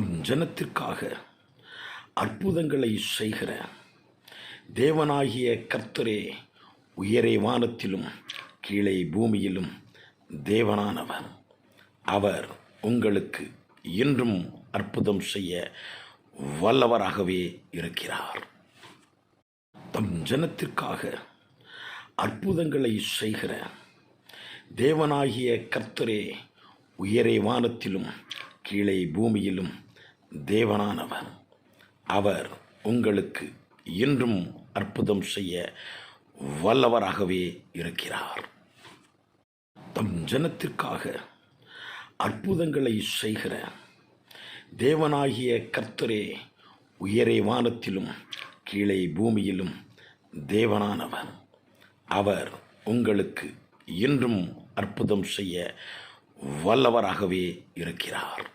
தம் ஜனத்திற்காக அற்புதங்களை செய்கிற தேவனாகிய கர்த்தரே உயரே வானத்திலும் கீழே பூமியிலும் தேவனானவர். அவர் உங்களுக்கு இன்றும் அற்புதம் செய்ய வல்லவராகவே இருக்கிறார். தம் ஜனத்திற்காக அற்புதங்களை செய்கிற தேவனாகிய கர்த்தரே உயரே வானத்திலும் கீழே பூமியிலும் தேவனானவர். அவர் உங்களுக்கு இன்றும் அற்புதம் செய்ய வல்லவராகவே இருக்கிறார். தம் ஜனத்திற்காக அற்புதங்களை செய்கிற தேவனாகிய கர்த்தரே உயரே வானத்திலும் கீழே பூமியிலும் தேவனானவர். அவர் உங்களுக்கு இன்றும் அற்புதம் செய்ய வல்லவராகவே இருக்கிறார்.